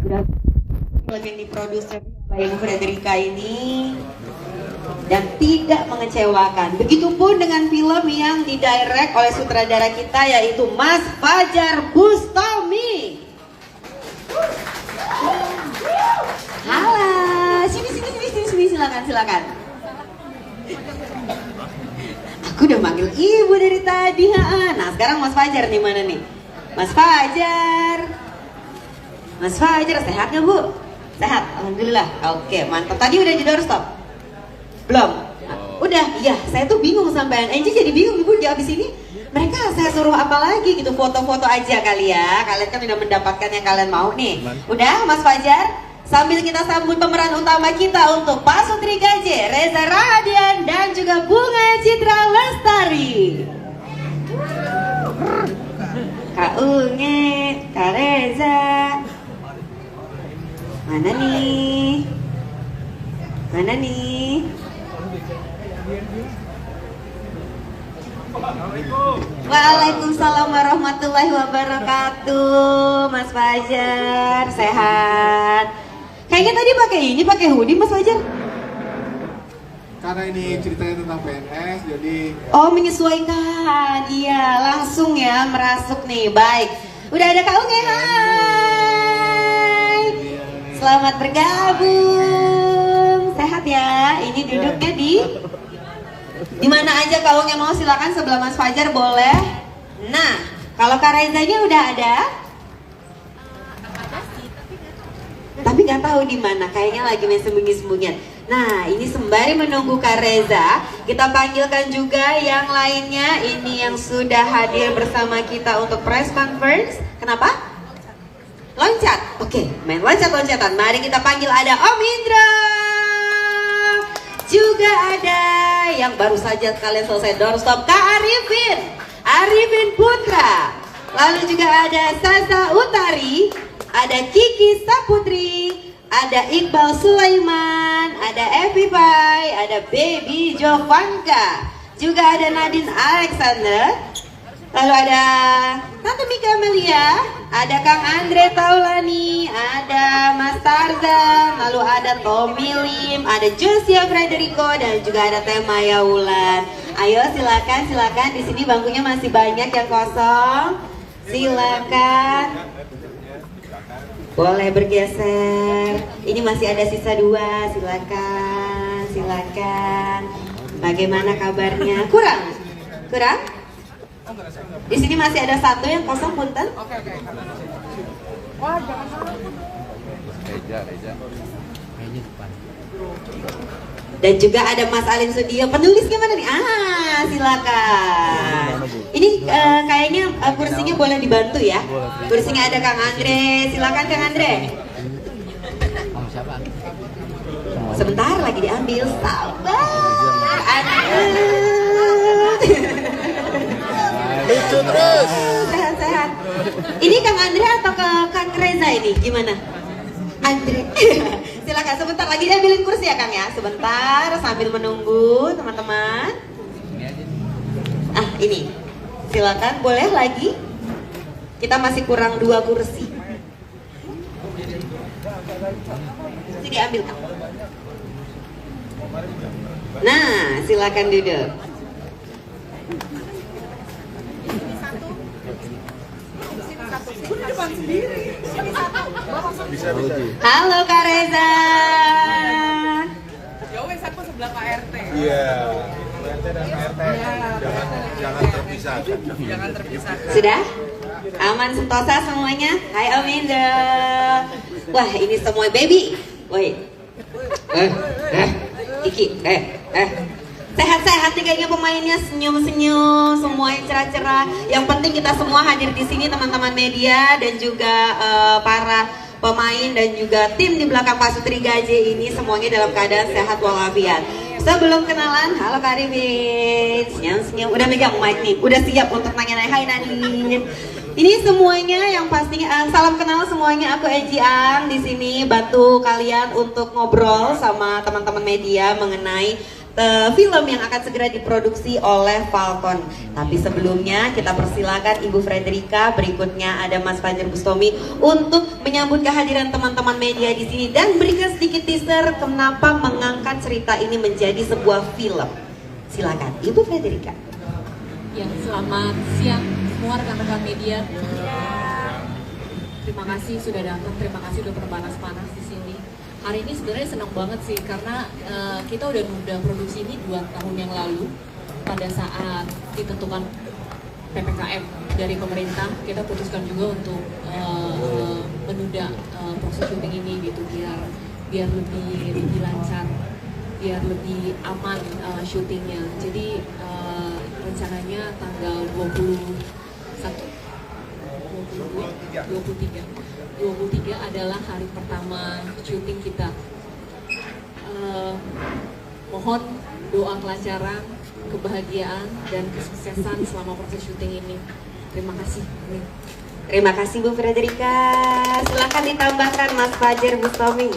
Udah yang diproduksi oleh Ibu Frederica ini dan tidak mengecewakan. Begitupun dengan film yang didirect oleh sutradara kita yaitu Mas Fajar Bustami. Halo, sini silakan. Aku udah manggil ibu dari tadi. Nah sekarang Mas Fajar nih, mana nih? Mas Fajar sehat nggak Bu? Sehat, alhamdulillah. Oke, mantap. Tadi udah di doorstop? Belum? Nah, udah, iya. Saya tuh bingung sampean. Angie jadi bingung Ibu di abis ini. Mereka saya suruh apa lagi gitu, foto-foto aja kali ya. Kalian kan udah mendapatkan yang kalian mau nih. Udah Mas Fajar? Sambil kita sambut pemeran utama kita untuk Pak Sutri Gaje, Reza Rahadian dan juga Bunga Citra Lestari. Kak Unge, Kak Reza. Mana nih? Waalaikumsalam warahmatullahi wabarakatuh. Mas Fajar, sehat? Kayaknya tadi pakai hoodie Mas Fajar. Karena ini ceritanya tentang PNS, jadi menyesuaikan. Iya, langsung ya merasuk nih. Baik. Udah ada Kak Unge. Hai. Selamat bergabung. Sehat ya? Ini duduknya di mana aja Kak Unge mau, silakan sebelah Mas Fajar boleh. Nah, kalau Kak Rezanya udah ada? Tapi nggak tahu di mana, kayaknya lagi main sembunyi-sembunyian. Nah, ini sembari menunggu Kak Reza, kita panggilkan juga yang lainnya. Ini yang sudah hadir bersama kita untuk press conference. Kenapa? Loncat. Oke, main loncat-loncatan. Mari kita panggil, ada Om Indra. Juga ada yang baru saja kalian selesai doorstop, Kak Arifin Putra. Lalu juga ada Sasa Utari, ada Kiki Saputri, ada Iqbal Sulaiman, ada Evi Pai, ada Baby Jovanka, juga ada Nadine Alexander, lalu ada Tante Mika Amelia, ada Kang Andre Taulani, ada Mas Tarzan, lalu ada Tommy Lim, ada Josia Frederico, dan juga ada Teh Maya Wulan. Ayo silakan, di sini bangkunya masih banyak yang kosong. Silakan. Boleh bergeser. Ini masih ada sisa 2. Silakan. Bagaimana kabarnya? Kurang? Di sini masih ada 1 yang kosong, punten. Oke. Wah, jangan salah. Reja. Dan juga ada Mas Alin Sudio, penulis gimana nih? Silakan. Ini kayaknya kursinya boleh dibantu ya. Kursinya ada Kang Andre, silakan Kang Andre. Sebentar lagi diambil, sabar. Lucu terus. Sehat. Ini Kang Andre atau ke Kang Reza ini? Gimana? Andre. Silakan, sebentar lagi diambilin kursi ya Kang ya. Sebentar sambil menunggu teman-teman. Ini. Silakan, boleh lagi. Kita masih kurang 2 kursi. Kursi diambil Kang. Nah, silakan duduk. Bisa. Halo Kak Reza. Jauh aku sebelah Pak RT. Iya. RT dan RT jangan terpisahkan. Sudah? Aman sentosa semuanya? Hai Om Indra. Wah, ini semua baby. Woi. Kiki. Sehat-sehat nih kayaknya pemainnya, senyum-senyum, semuanya cerah-cerah. Yang penting kita semua hadir di sini, teman-teman media dan juga para pemain dan juga tim di belakang Pak Sutri Gaje ini semuanya dalam keadaan sehat walafiat. Sebelum kenalan, halo Kak Arifin, senyum-senyum, udah megang mic nih, udah siap untuk nanya-nanya. Hai Nadine. Ini semuanya yang pastinya salam kenal semuanya, aku Eji Ang di sini bantu kalian untuk ngobrol sama teman-teman media mengenai film yang akan segera diproduksi oleh Falcon. Tapi sebelumnya kita persilakan Ibu Frederica, berikutnya ada Mas Fajar Bustami untuk menyambut kehadiran teman-teman media di sini dan berikan sedikit teaser kenapa mengangkat cerita ini menjadi sebuah film. Silakan Ibu Frederica. Ya, selamat siang semua rekan-rekan media. Terima kasih sudah datang, terima kasih sudah berpanas-panas di sini. Hari ini sebenarnya senang banget sih karena kita udah nunda produksi ini 2 tahun yang lalu pada saat ditentukan PPKM dari pemerintah. Kita putuskan juga untuk menunda proses syuting ini gitu biar lebih lancar, biar lebih aman syutingnya. Jadi rencananya tanggal 23 adalah hari pertama syuting kita. Mohon doa kelancaran, kebahagiaan, dan kesuksesan selama proses syuting ini. Terima kasih. Terima kasih Bu Frederica. Silakan ditambahkan Mas Fajar Bustami.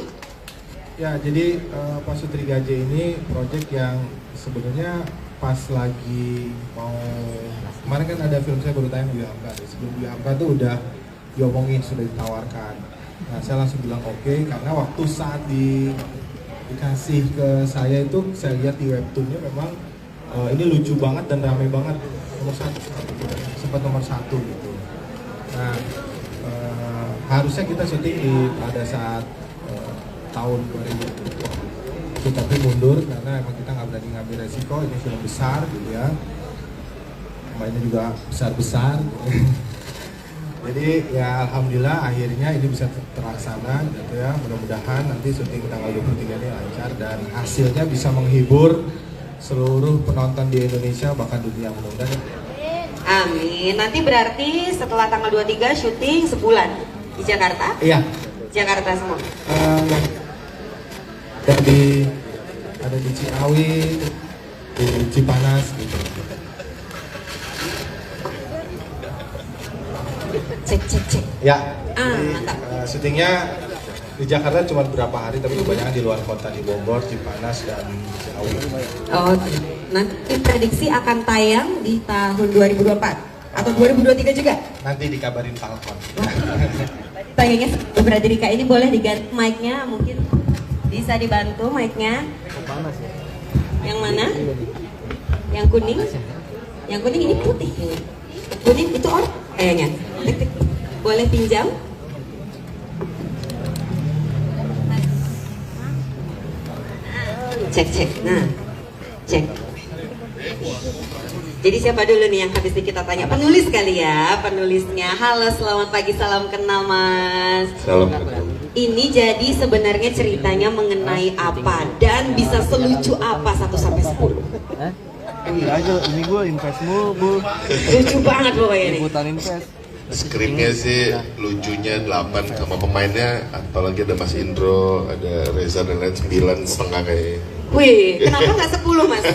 Ya, jadi Pasutri Gaje ini proyek yang sebenarnya pas lagi mau, kemarin kan ada film saya baru tayang di Hamka. Sebelum di Hamka tuh udah diomongin, sudah ditawarkan. Nah, saya langsung bilang oke, karena waktu saat dikasih ke saya itu, saya lihat di webtoonnya memang ini lucu banget dan ramai banget, sempat nomor satu gitu. Nah, harusnya kita syuting pada saat tahun 2000, tapi mundur karena emang kita nggak berani ngambil resiko, ini film besar gitu ya, mainnya juga besar-besar. Jadi ya alhamdulillah akhirnya ini bisa terlaksana gitu ya. Mudah-mudahan nanti syuting tanggal 23 ini lancar dan hasilnya bisa menghibur seluruh penonton di Indonesia bahkan dunia, mudah-mudahan. Amin. Nanti berarti setelah tanggal 23 syuting sebulan di Jakarta? Iya. Jakarta semua. Dan ada di Ciawi, di Cipanas gitu. Cek. Ya, mantap. syutingnya di Jakarta cuma berapa hari, tapi kebanyakan di luar kota, di Bogor, Cipanas, dan Ciawi. Oh, nanti prediksi akan tayang di tahun 2024 atau 2023 juga? Nanti dikabarin Falcon. Tayangnya Bu Frederica ini boleh diganti mic-nya, mungkin bisa dibantu mic-nya. Yang mana? Yang kuning? Yang kuning ini putih. Kuning itu orang kayaknya. Boleh pinjam? Cek. Nah, cek. Jadi siapa dulu nih yang habis ini kita tanya? Penulis kali ya, penulisnya. Halo, selamat pagi, salam kenal Mas. Salam kenal. Ini jadi sebenarnya ceritanya mengenai apa dan bisa selucu apa 1 sampai 10? Iya aja, ini gue invest mulu, Bu. Lucu banget pokoknya nih. Ikutan invest. Skripnya sih lucunya 8 sama pemainnya, apalagi ada Mas Indro, ada Reza dan lain 9,5 kayaknya. Wih, kenapa nggak 10 Mas?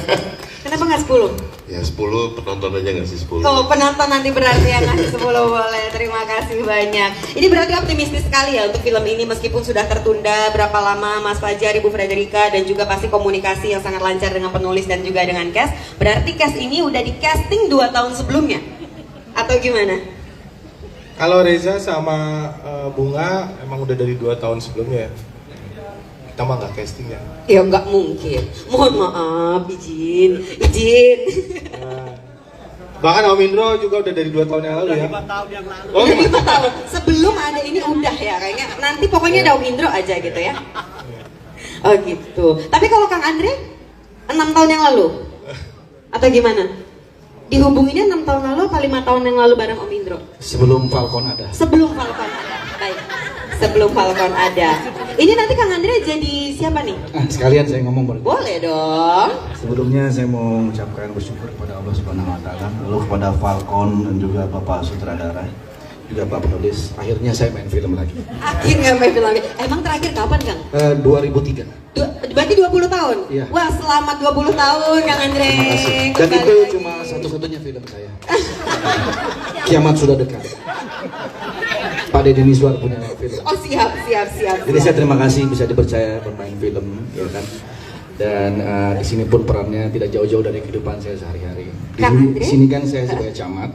Kenapa nggak 10? Ya 10 penonton aja nggak sih 10. Oh, penonton nanti berarti yang ngasih 10 boleh. Terima kasih banyak. Ini berarti optimistis sekali ya untuk film ini meskipun sudah tertunda berapa lama Mas Fajar, Ibu Frederica, dan juga pasti komunikasi yang sangat lancar dengan penulis dan juga dengan cast. Berarti cast ini udah di casting 2 tahun sebelumnya? Atau gimana? Kalau Reza sama Bunga emang udah dari 2 tahun sebelumnya ya. Kita mah nggak casting ya. Ya nggak mungkin. Mohon maaf, izin. Bahkan Om Indro juga udah dari 2 tahun yang lalu ya. 5 tahun yang lalu. Oh, 5 tahun. Sebelum ada ini udah ya kayaknya. Nanti pokoknya ada Om Indro aja gitu ya. Oh gitu. Tapi kalau Kang Andre 6 tahun yang lalu? Atau gimana? Dihubunginya 6 tahun lalu apa 5 tahun yang lalu bareng Om Indro? Sebelum Falcon ada. Sebelum Falcon ada. Baik. Sebelum Falcon ada. Ini nanti Kang Andre jadi siapa nih? Sekalian saya ngomong boleh. Boleh dong. Sebelumnya saya mau mengucapkan bersyukur kepada Allah Subhanahu wa taala, lalu kepada Falcon dan juga Bapak sutradara, juga Pak penulis. Akhirnya saya main film lagi. Akhirnya main film lagi. Emang terakhir kapan, Kang? 2003. Berarti 20 tahun? Iya. Wah, selamat 20 tahun Kang Andre. Terima kasih. Dan Kembali itu lagi. cuma satu-satunya film saya. Kiamat sudah dekat. Pak Deddy Miswar punya film. Oh siap. Jadi saya terima kasih bisa dipercaya bermain film, ya kan. Dan di sini pun perannya tidak jauh-jauh dari kehidupan saya sehari-hari. Kang Andre? Di sini kan saya sebagai camat,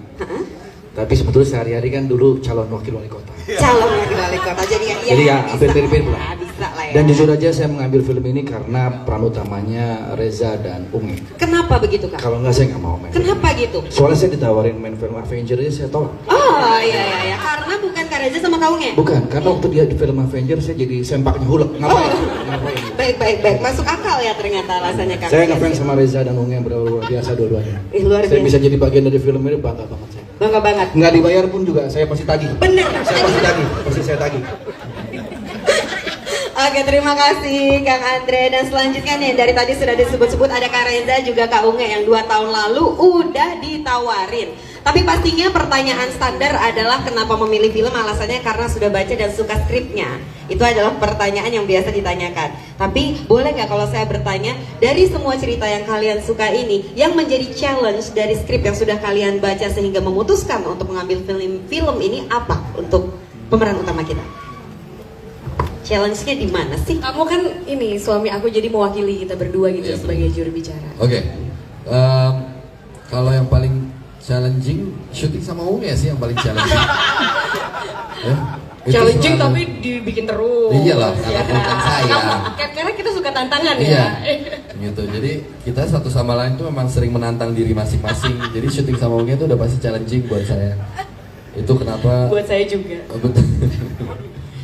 tapi sebetulnya sehari-hari kan dulu calon wakil wali kota. Calon wali kota, jadi ya hampir mirip-mirip lah. Bisa lah ya. Dan jujur aja saya mengambil film ini karena peran utamanya Reza dan Unge. Kenapa begitu Kak? Kalau nggak saya nggak mau main. Kenapa gitu? Soalnya saya ditawarin main film Avenger aja saya tolak. Oh iya, karena bukan Kak Reza sama Kak Unge? Bukan, karena waktu dia di film Avenger saya jadi sempaknya hulek. Ngapain? Baik, masuk akal ya ternyata alasannya Kak. Saya ngefans sama Reza dan Unge yang luar biasa dua-duanya. Luar Saya biasa. bisa jadi bagian dari film ini bangga banget saya. Bangga banget. Nggak dibayar pun juga saya pasti tagih. Bener. Saya pasti tagih, pasti saya tagih. Oke, terima kasih Kang Andre. Dan selanjutnya nih, dari tadi sudah disebut-sebut ada Kak Reza juga Kak Unge yang 2 tahun lalu udah ditawarin. Tapi pastinya pertanyaan standar adalah kenapa memilih film, alasannya karena sudah baca dan suka skripnya. Itu adalah pertanyaan yang biasa ditanyakan. Tapi boleh nggak kalau saya bertanya, dari semua cerita yang kalian suka ini, yang menjadi challenge dari skrip yang sudah kalian baca sehingga memutuskan untuk mengambil film ini apa untuk pemeran utama kita? Challenge-nya di mana sih? Kamu kan ini suami aku jadi mewakili kita berdua gitu sebagai juru bicara. Oke. Kalau yang paling challenging syuting sama Unge sih yang paling challenging. Challenging tapi dibikin terus. Iyalah, bukan saya. Karena kita suka tantangan Iya. ya. Gitu. Jadi kita satu sama lain tuh memang sering menantang diri masing-masing. Jadi syuting sama Unge itu udah pasti challenging buat saya. Itu kenapa? Buat saya juga. Betul.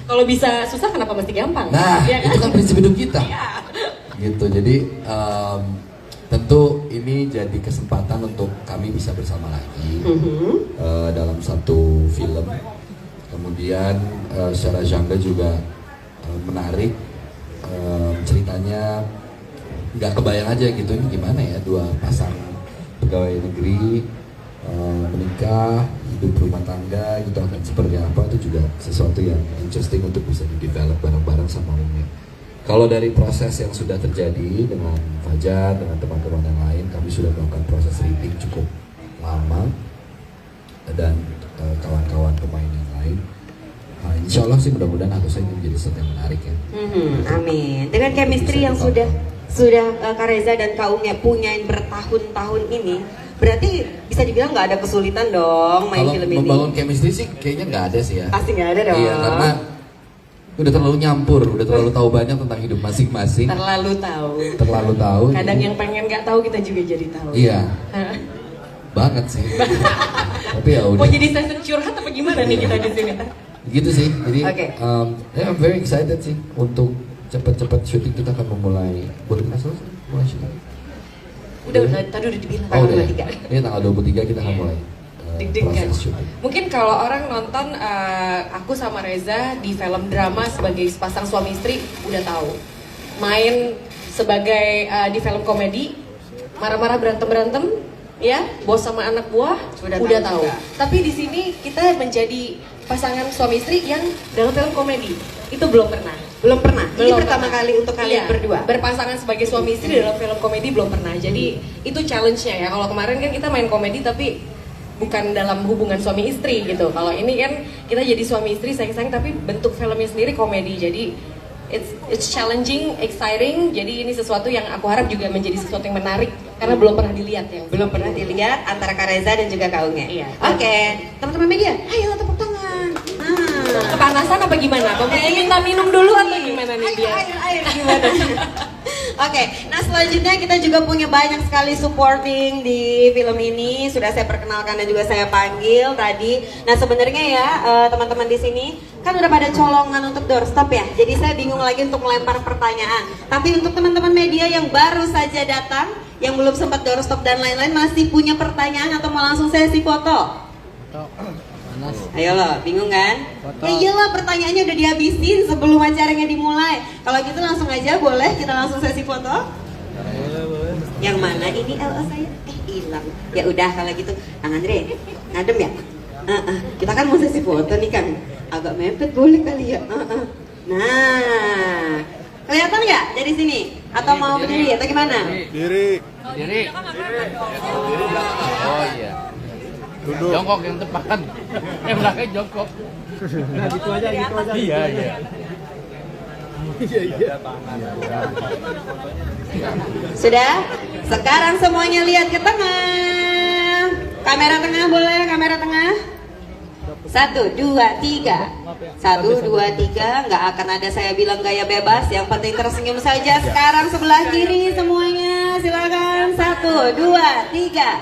Kalau bisa susah kenapa mesti gampang? Nah, ya itu kan prinsip hidup kita. Iya. Gitu. Jadi tentu ini jadi kesempatan untuk kami bisa bersama lagi dalam satu film. Kemudian secara genre juga menarik, ceritanya nggak kebayang aja gitu, ini gimana ya, 2 pasang pegawai negeri menikah, hidup rumah tangga gitu akan seperti apa, itu juga sesuatu yang interesting untuk bisa di-develop bareng-bareng sama Unge. Kalau dari proses yang sudah terjadi dengan Fajar, dengan teman-teman yang lain, kami sudah melakukan proses reading cukup lama dan kawan-kawan pemain yang lain. Insya Allah sih mudah-mudahan harusnya ini menjadi sesuatu yang menarik ya. Amin. Dengan chemistry yang sudah Kak Reza dan Kak Unge punyain bertahun-tahun ini, berarti bisa dibilang nggak ada kesulitan dong main Kalau film ini. membangun chemistry sih kayaknya nggak ada sih ya. Pasti nggak ada dong. Iya, karena udah terlalu nyampur, udah terlalu tahu banyak tentang hidup masing-masing. Terlalu tahu. Kadang yang pengen nggak tahu kita juga jadi tahu. Iya. Banget sih. Tapi ya udah. Mau jadi session curhat apa gimana nih kita di sini? Gitu sih. Jadi Oke. I'm very excited sih untuk cepet-cepet syuting. Kita akan memulai bulan selesai mulai syuting. Udah tadi udah dibilang. Oh udah. 23. Ini tanggal 23 kita akan mulai Deg-degan. proses syuting. Mungkin kalau orang nonton aku sama Reza di film drama sebagai sepasang suami istri udah tahu. Main sebagai di film komedi marah-marah berantem ya, bos sama anak buah udah tahu. Tapi di sini kita menjadi pasangan suami istri yang dalam film komedi itu belum pernah. Ini pertama kali untuk kalian berdua berpasangan sebagai suami istri dalam film komedi belum pernah. Jadi itu challenge-nya ya. Kalau kemarin kan kita main komedi tapi bukan dalam hubungan suami istri gitu. Kalau ini kan kita jadi suami istri sayang-sayang tapi bentuk filmnya sendiri komedi. Jadi it's challenging, exciting. Jadi ini sesuatu yang aku harap juga menjadi sesuatu yang menarik karena belum pernah dilihat ya. belum pernah dilihat antara Kak Reza dan juga Kak Unge. Iya. Oke, teman-teman media, ayo tepuk tangan. Kepanasan apa gimana? Mungkin minta minum dulu atau gimana nih dia? Air gimana? Oke, nah selanjutnya kita juga punya banyak sekali supporting di film ini. Sudah saya perkenalkan dan juga saya panggil tadi. Nah sebenarnya ya teman-teman di sini kan udah pada colongan untuk doorstop ya. Jadi saya bingung lagi untuk melempar pertanyaan. Tapi untuk teman-teman media yang baru saja datang, yang belum sempat doorstop dan lain-lain, masih punya pertanyaan atau mau langsung sesi foto? Ayo lo, bingung kan? Ya iyalah, pertanyaannya udah dihabisin sebelum acaranya dimulai. Kalau gitu langsung aja, boleh kita langsung sesi foto? Boleh. Yang mana ini LO saya? Hilang. Ya udah kalau gitu, Kang Andre, ngadem ya? Kita kan mau sesi foto nih kan? Agak mepet boleh kali ya? Nah, kelihatan nggak dari sini? Atau mau berdiri atau gimana? Diri. Oh iya. Duduk. Jongkok yang tepat. Yang belakang jongkok. Nah gitu aja. Iya. Sudah? Sekarang semuanya lihat ke tengah. Kamera tengah boleh, kamera tengah. 1, 2, 3. 1, 2, 3. Nggak akan ada saya bilang gaya bebas. Yang penting tersenyum saja. Sekarang sebelah kiri semuanya. Silakan. 1, 2, 3.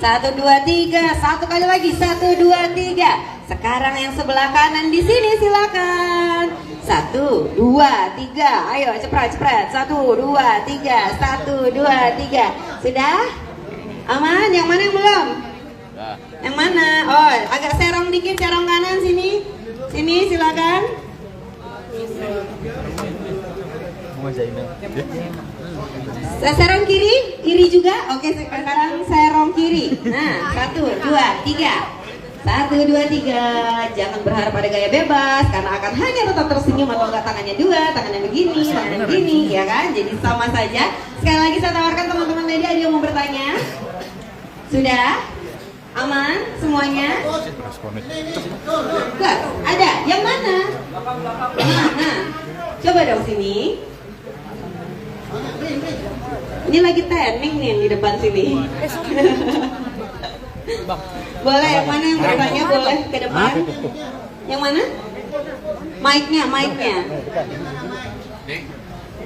1, 2, 3. Satu kali lagi. 1, 2, 3. Sekarang yang sebelah kanan di sini silakan. 1, 2, 3. Ayo cepat. 1, 2, 3. 1, 2, 3. Sudah? Aman? Yang mana yang belum? Yang mana? Oh, agak serong dikit, serong kanan sini. Sini silakan. Saya serong kiri juga. Oke, sekarang serong kiri. Nah, 1, 2, 3. 1, 2, 3. Jangan berharap ada gaya bebas karena akan hanya tetap tersenyum atau enggak tangannya dua, tangannya begini, tangannya begini, ya kan? Jadi sama saja. Sekali lagi saya tawarkan teman-teman media ada yang mau bertanya. Sudah? Aman semuanya? Enggak, ada. Yang mana? Yang mana? Coba dong sini. Ini lagi training nih di depan sini. Boleh, yang mana yang bertanya boleh ke depan. Yang mana? Mic-nya.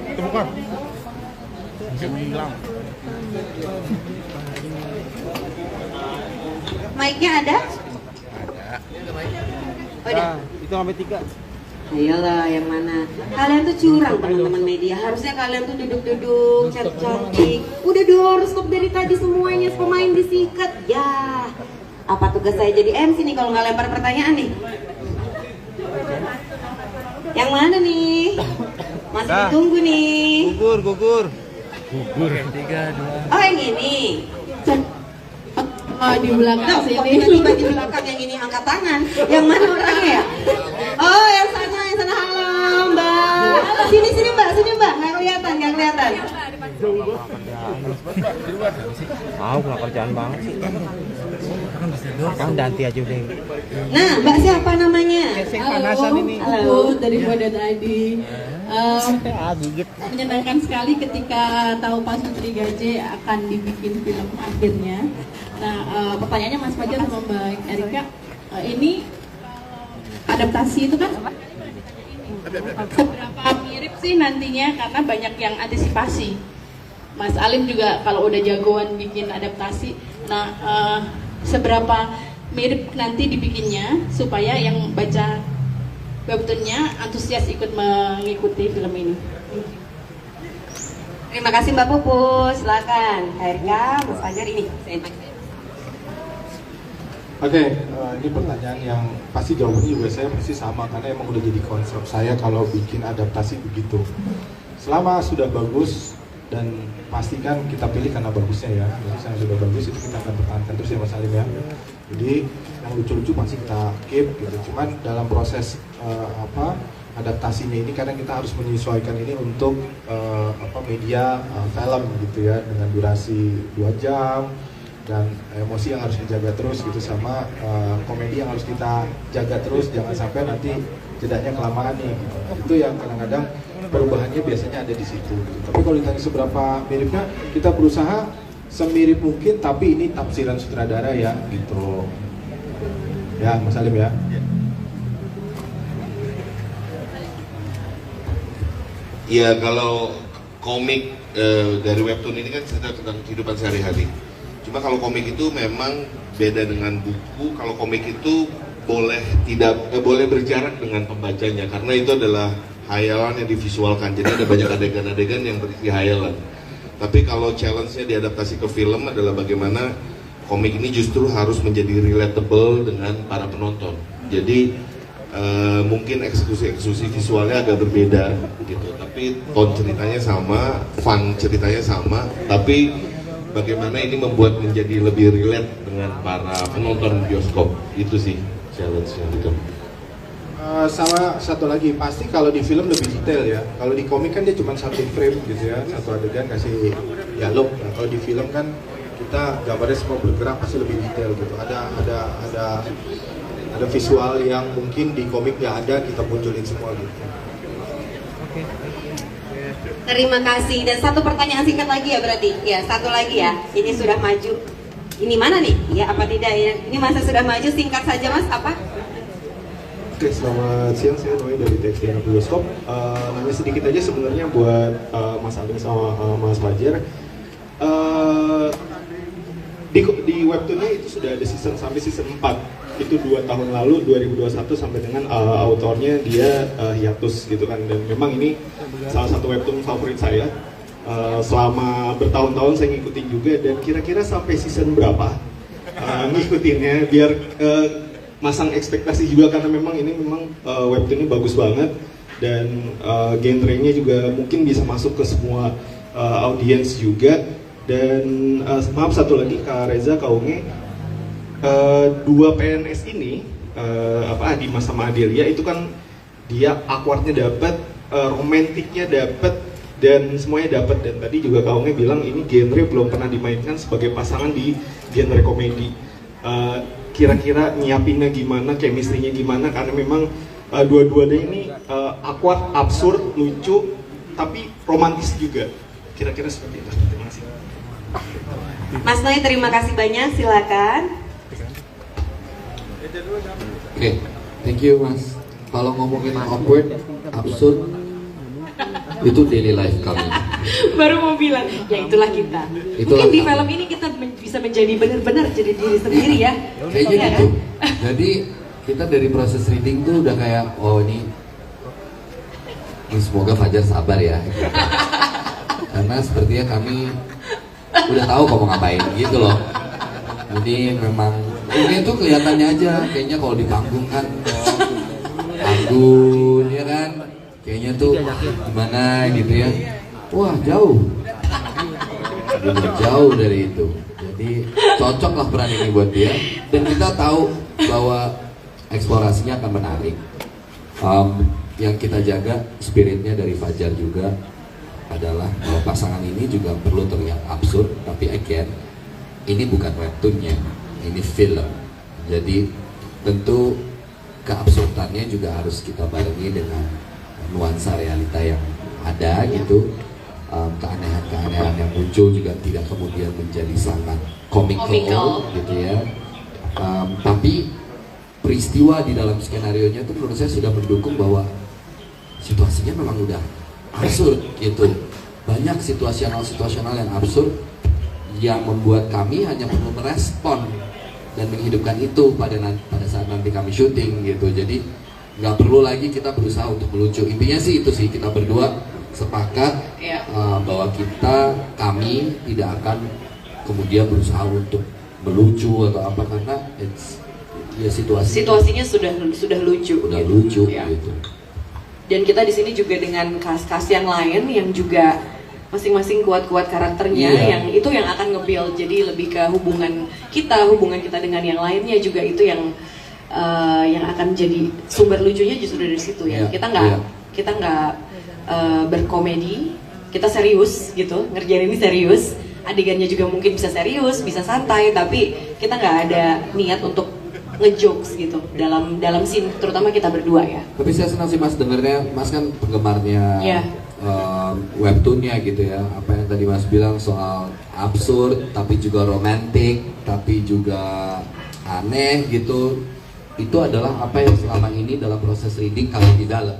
Itu bukan. Hilang. Mic-nya ada? Ada. Itu sampai 3. Ayolah, yang mana? Kalian tuh curang teman-teman media. Harusnya kalian tuh duduk-duduk, cantik. Udah doorstop dari tadi semuanya pemain disikat. Ya, apa tugas saya jadi MC nih kalau nggak lempar pertanyaan nih? Yang mana nih? Masih ditunggu nih. Gugur. Yang 3, 2. Oh, yang ini. Di belakang Kok tiba-tiba di belakang yang ini angkat tangan? Yang mana orangnya ya? Oh, yang sana halo Mbak. Sini Mbak, nggak kelihatan. Mau nggak kerjaan banget sih. Kan ganti aja udah. Nah, Mbak siapa namanya? Halo, daripada tadi. Gigit. Menyenangkan sekali ketika tahu Pak Sutri Gaje akan dibikin film akhirnya. Nah, pertanyaannya Mas Fajar sama Mbak Erika, ini adaptasi itu kan seberapa mirip sih nantinya, karena banyak yang antisipasi. Mas Alim juga kalau udah jagoan bikin adaptasi, nah seberapa mirip nanti dibikinnya supaya yang baca webtoonnya antusias ikut mengikuti film ini. Terima kasih Mbak Pupus, silakan. Erika, Mas Fajar ini. Oke, ini pertanyaan yang pasti jawabannya juga saya pasti sama karena emang udah jadi konsep saya kalau bikin adaptasi begitu. Selama sudah bagus dan pastikan kita pilih karena bagusnya ya. Misalnya sudah bagus itu kita akan pertahankan terus ya Mas Alim ya. Jadi yang lucu-lucu pasti kita keep gitu. Cuman dalam proses adaptasinya ini kadang kita harus menyesuaikan ini untuk media film gitu ya dengan durasi 2 jam. Dan emosi yang harus dijaga terus gitu sama komedi yang harus kita jaga terus, jangan sampai nanti jedanya kelamaan nih gitu. Itu yang kadang-kadang perubahannya biasanya ada di situ gitu. Tapi kalau ditanya seberapa miripnya, kita berusaha semirip mungkin tapi ini tafsiran sutradara ya gitu ya Mas Alim ya. Ya kalau komik dari webtoon ini kan cerita tentang kehidupan sehari-hari. Cuma kalau komik itu memang beda dengan buku. Kalau komik itu boleh berjarak dengan pembacanya karena itu adalah hayalan yang divisualkan. Jadi ada banyak adegan-adegan yang berisi hayalan. Tapi kalau challenge-nya diadaptasi ke film adalah bagaimana komik ini justru harus menjadi relatable dengan para penonton. Jadi mungkin eksekusi visualnya agak berbeda gitu. Tapi tone ceritanya sama, fun ceritanya sama. Tapi bagaimana ini membuat menjadi lebih relate dengan para penonton bioskop, itu sih challenge-nya gitu. Sama satu lagi, pasti kalau di film lebih detail ya. Kalau di komik kan dia cuma satu frame gitu ya, satu adegan kasih dialog. Nah, kalau di film kan kita gambarnya semua bergerak pasti lebih detail gitu. Ada visual yang mungkin di komik nggak ada, kita munculin semua gitu. Terima kasih. Dan satu pertanyaan singkat lagi ya berarti. Ya, satu lagi ya. Ini sudah maju. Ini mana nih? Ya apa tidak ya? Ini masa sudah maju, singkat saja Mas, apa? Oke, selamat siang, saya Roy dari TXT Bioskop. Nanya sedikit aja sebenarnya buat Mas Adem sama Mas Fajar. Di webtoonnya itu sudah ada season sampai season 4. Itu 2 tahun lalu, 2021 sampai dengan autornya dia hiatus gitu kan. Dan memang ini salah satu webtoon favorit saya. Selama bertahun-tahun saya ngikutin juga, dan kira-kira sampai season berapa ngikutinnya biar masang ekspektasi juga, karena memang ini webtoonnya bagus banget dan genrenya juga mungkin bisa masuk ke semua audiens juga. Dan maaf, satu lagi Kak Reza, Kak Unge, 2 PNS ini Dimas sama Adelia itu kan dia awkwardnya dapat, romantiknya dapat, dan semuanya dapat. Dan tadi juga Kak Unge bilang ini genre belum pernah dimainkan sebagai pasangan di genre komedi. Kira-kira nyiapinnya gimana, chemistry-nya gimana, karena memang dua-duanya ini awkward, absurd, lucu, tapi romantis juga. Kira-kira seperti itu. Terima kasih. Mas Noy, terima kasih banyak, silakan. Oke, thank you Mas. Kalau ngomongin awkward, absurd, itu daily life kami. Baru mau bilang, ya itulah kita. Itulah Mungkin di kami. film ini kita bisa menjadi benar-benar jadi diri sendiri ya. Kayaknya Iya gitu. kan? Jadi kita dari proses reading tuh udah kayak, oh ini semoga Fajar sabar ya. Karena sepertinya kami udah tahu kamu ngapain gitu loh. Jadi memang ini tuh kelihatannya aja, kayaknya kalau di panggung kan anggun ya kan, kayaknya tuh gimana gitu ya. Wah jauh, jauh dari itu. Jadi cocok lah peran ini buat dia. Dan kita tahu bahwa eksplorasinya akan menarik. Yang kita jaga spiritnya dari Fajar juga adalah bahwa pasangan ini juga perlu terlihat absurd, tapi again ini bukan webtoonnya, ini film. Jadi tentu keabsurdannya juga harus kita barengi dengan nuansa realita yang ada gitu. Keanehan-keanehan yang muncul juga tidak kemudian menjadi sangat comical. Gitu ya. Tapi peristiwa di dalam skenario-nya itu menurut saya sudah mendukung bahwa situasinya memang udah absurd gitu. Banyak situasional yang absurd yang membuat kami hanya perlu merespon dan menghidupkan itu pada saat nanti kami syuting gitu. Jadi nggak perlu lagi kita berusaha untuk melucu. Intinya sih itu sih, kita berdua sepakat bahwa kami tidak akan kemudian berusaha untuk melucu atau apa, karena situasinya sudah lucu. Udah lucu Ya. gitu. Dan kita di sini juga dengan cast yang lain yang juga masing-masing kuat-kuat karakternya, yang itu yang akan nge-build, jadi lebih ke hubungan kita dengan yang lainnya juga, itu yang akan jadi sumber lucunya justru dari situ ya. Kita nggak berkomedi, kita serius gitu, ngerjain ini serius, adegannya juga mungkin bisa serius, bisa santai, tapi kita nggak ada niat untuk ngejokes gitu dalam scene, terutama kita berdua ya. Tapi saya senang sih Mas dengernya, Mas kan penggemarnya webtoonnya gitu ya. Apa yang tadi Mas bilang soal absurd, tapi juga romantik, tapi juga aneh gitu. Itu adalah apa yang selama ini dalam proses reading kami develop.